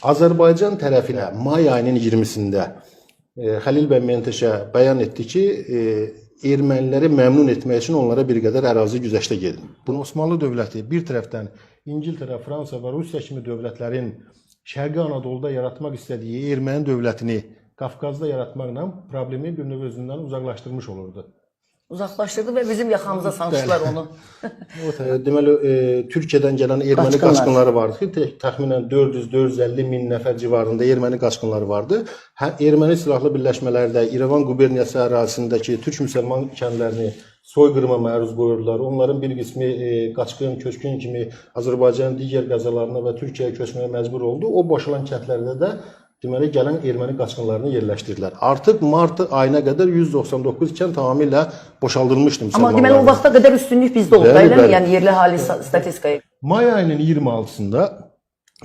Azərbaycan tərəfinə may ayının 20-sində Xəlil bəy Mənteşə bəyan etdi ki, erməniləri məmnun etmək üçün onlara bir qədər ərazi güzəştə gedin. Bunu Osmanlı dövləti bir tərəfdən İngiltərə, Fransa və Rusiya kimi dövlətlərin Şərqi Anadoluda yaratmaq istədiyi erməni dövlətini Qafqazda yaratmaqla problemi bir növ özündən uzaqlaşdırmış olurdu. Uzaqlaşdırdı və bizim yaxamıza sancdılar onu. Deməli, Türkiyədən gələn erməni qaçqınları vardı ki, təxminən 400-450 min nəfər civarında erməni qaçqınları vardı. Erməni silahlı birləşmələri də İrəvan quberniyası ərazisindəki türk-müsəlman kəndlərini soyqırıma məruz qoyurdular. Onların bir qismi qaçqın, köçkün kimi Azərbaycanın digər qəzalarına və Türkiyəyə köçməyə məcbur oldu. O boşalan kəndlərdə də deməli, gələn erməni qaçqınlarını yerləşdirdilər. Artıq mart ayına qədər 199 kənd tamamilə boşaldılmışdı müsəlmanlar. Amma deməli, o vaxta qədər üstünlük bizdə oldu, eləmi? Yəni, yerli hali statistikaya. May ayının 26-sında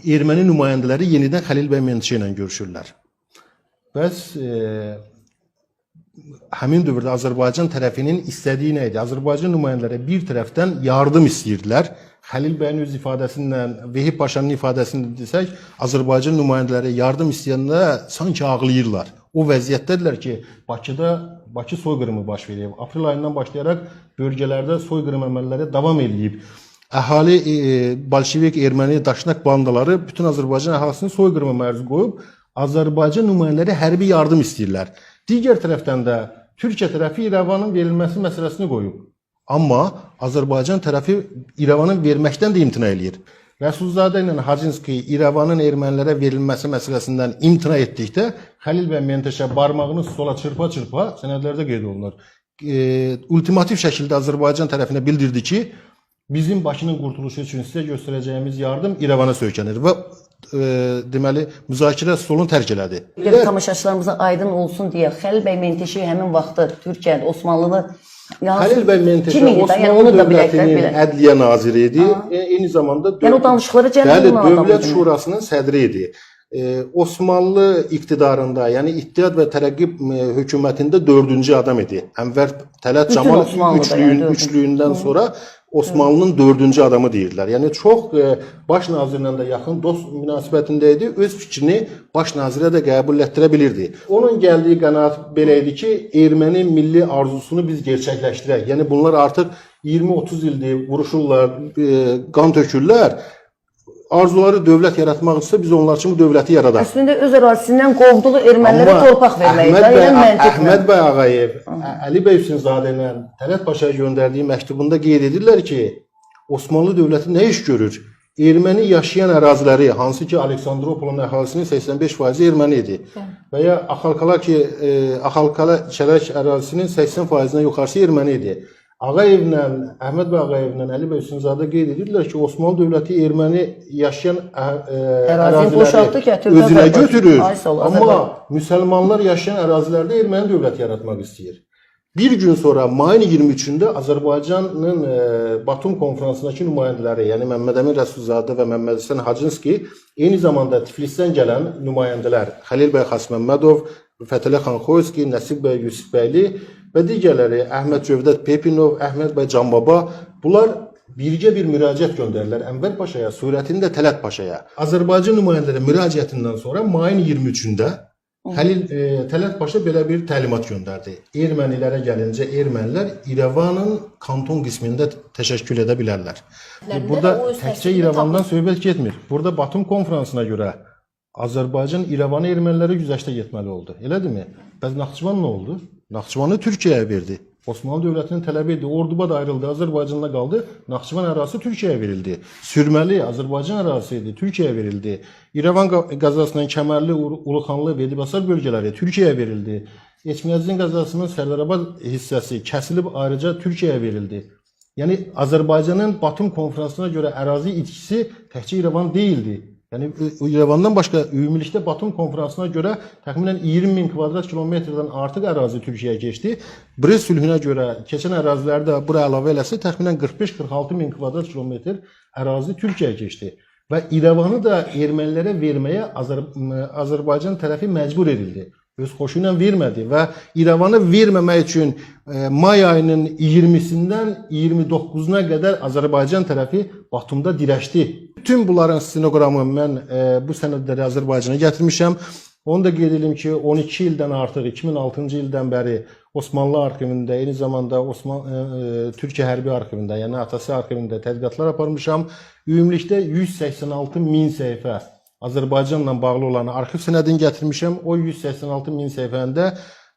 erməni nümayəndələri yenidən Xəlil bəy Mənteşə ilə görüşürlər. Bəs həmin dövrdə Azərbaycan tərəfinin istədiyi nə idi? Azərbaycan nümayəndələri bir tərəfdən yardım istəyirdilər. Xəlil bəyin öz ifadəsindən, Vehib Paşanın ifadəsində desək, Azərbaycan nümayəndələri yardım istəyəndə sanki ağlayırlar. O vəziyyətdədirlər ki, Bakı soyqırımı baş verib. Aprel ayından başlayaraq bölgələrdə soyqırım əməlləri davam edib. Əhali, Bolşevik, erməni, daşnaq bandaları bütün Azərbaycan əhalisini soyqırıma məruz qoyub, Azərbaycan nümayəndələri hərbi yardım istəyirlər. Digər tərəfdən də Türkiyə tərəfi İrəvanın verilməsi məsələsini qoyub. Amma Azərbaycan tərəfi İrəvanın verməkdən də imtina eləyir. Rəsulzadə ilə Hacınski İrəvanın ermənilərə verilməsi məsələsindən imtina etdikdə Xəlil bəy Mənteşə barmağını sola çırpa-çırpa sənədlərdə qeyd olunur. Ultimativ şəkildə Azərbaycan tərəfinə bildirdi ki, bizim Bakının qurtuluşu üçün sizə göstərəcəyimiz yardım İrəvana söykənir və deməli, müzakirə stolunu tərk elədi. Tamaşaçılarımıza aydın olsun deyə Xəlil bəy Mənteşə həmin vaxtı Türkiyədə Osmanlılı Xəlil bəy Mənteşə Osmanlı dövlətinin ədliyyə naziri idi. Eyni zamanda Dövlət Şurasının sədri idi. Osmanlı iqtidarında, yəni İttihat və Tərəqqi hökumətində 4-cü adam idi. Ənvər Tələt Camal üçlüyündən sonra Osmanlının 4-cü adamı deyirlər. Yəni çox baş nazirlə də yaxın dost münasibətində idi. Öz fikrini baş nazirə də qəbul etdirə bilirdi. Onun gəldiyi qənaət belə idi ki, erməni milli arzusunu biz gerçəkləşdirək. Yəni bunlar artıq 20-30 ildir vuruşurlar, qan tökürlər. Arzuları dövlət yaratmaq üçün biz onlar üçün bu dövləti yaradaq. Əslində öz ərazisindən qovduğu ermənilərə torpaq verməkdir. Əhməd bəy Ağayev, Əli bəy Hüseynzadə ilə Tələt Paşaya göndərdiyi məktubunda qeyd edirlər ki, Osmanlı dövləti nə iş görür? Erməni yaşayan əraziləri, hansı ki Aleksandropolun əhalisinin 85% erməni idi və ya Axalkala Çələk ərazisinin 80%-dən yuxarısı erməni idi. Ağayevlə, Əhməd bəy Ağayevlə Əli bəy Hüseynzadə qeyd edirlər ki, Osmanlı dövləti erməni yaşayan əraziləri özünə götürür, amma müsəlmanlar yaşayan ərazilərdə erməni dövləti yaratmaq istəyir. Bir gün sonra mayın 23-də Azərbaycanın Batum konferansındakı nümayəndələri, yəni Məmməd Əmin Rəsulzadə və Məmməd Həsən Hacınski, eyni zamanda Tiflisdən gələn nümayəndələr Xəlil bəy Xasməmmədov, Fətələ xan Xoyski, Nəsib bəy Yusifbəyli və digərləri Əhməd Cövdət Pepinov, Əhməd bəy Canbaba, bunlar birgə bir müraciət göndərirlər Ənvər Paşaya, surətində Tələt Paşaya. Azərbaycan nümayəndələri müraciətindən sonra mayın 23-də Tələt Paşa belə bir təlimat göndərdi. Ermənilərə gəlincə, ermənilər İrəvanın kanton qismində təşəkkül edə bilərlər. Burada təkcə İrəvandan söhbət getmir. Burada Batum konferansına görə Azərbaycan İrəvanı ermənilərə güzəştə getməli oldu. Elədirmi? Bəs Naxçıvan nə oldu? Naxçıvanı Türkiyəyə verdi. Osmanlı dövlətinin tələbi idi. Ordubad ayrıldı, Azərbaycanda qaldı. Naxçıvan ərazisi Türkiyəyə verildi. Sürməli Azərbaycan ərazisi idi, Türkiyəyə verildi. İrəvan qəzasının Kəmərli, Uluxanlı, Vedibasar bölgələri Türkiyəyə verildi. Eçmiəddin qəzasının Sərdarabad hissəsi kəsilib ayrıca Türkiyəyə verildi. Yəni Azərbaycanın Batum konferansına görə ərazi itkisi təkcə İrəvan deyildi. Yəni İrəvandan başqa ümumilikdə Batum konferansına görə təxminən 20 min kvadrat kilometrdən artıq ərazi Türkiyəyə keçdi. Brest sülhünə görə keçən əraziləri də bura əlavə eləsə təxminən 45-46 min kvadrat kilometr ərazi Türkiyəyə keçdi. Və İrəvanı da ermənilərə verməyə Azərbaycan tərəfi məcbur edildi. öz xoşu ilə vermədi və İrəvanı verməmək üçün may ayının 20-sindən 29-una qədər Azərbaycan tərəfi Batumda dirəşdi. Bütün bunların stenoqramı mən bu sənədləri Azərbaycana gətirmişəm. Onu da qeyd edim ki, 12 ildən artıq 2006-cı ildən bəri Osmanlı arxivində, eyni zamanda Türkiyə hərbi arxivində, yəni Atası arxivində tədqiqatlar aparmışam. Ümumilikdə 186 min səhifə Azərbaycanla bağlı olan arxiv sənədini gətirmişəm. O 186 min səhifəndə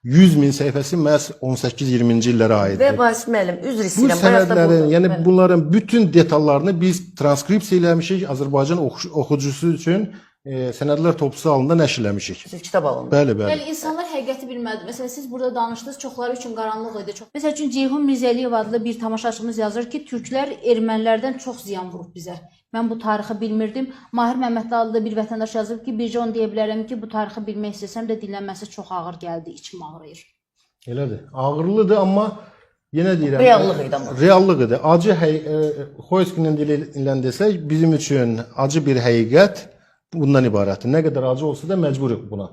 100 min səhifəsi məhz 18-20-ci illərə aiddir. Və Vasif müəllim, üzr Bu istəyirəm. sənədlərin, yəni bunların bütün detallarını biz transkripsiya eləmişik, Azərbaycan oxucusu üçün sənədlər toplusu halında nəşr eləmişik. Siz kitab alın. Bəli, bəli. Yəni insanlar həqiqəti bilmədi. Məsələn, siz burada danışdınız, çoxları üçün qaranlıq idi. Məsəl üçün Ceyhun Mirzəliyev adlı bir tamaşaçımız yazır ki, türklər ermənilərdən çox ziyan vurub bizə. Mən bu tarixi bilmirdim. Mahir Məmmədli adlı bir vətəndaş yazıb ki, bircə onu deyə bilərəm ki, bu tarixi bilmək istəsəm də dinlənməsi çox ağır gəldi, içim ağrıyır. Elədir. Ağırlıdır, amma yenə deyirəm. Reallıq idi amma. Reallıq idi. Acı Xoyskinin dili ilə desək, bizim üçün acı bir həqiqət bundan ibarətdir. Nə qədər acı olsa da məcburuq buna.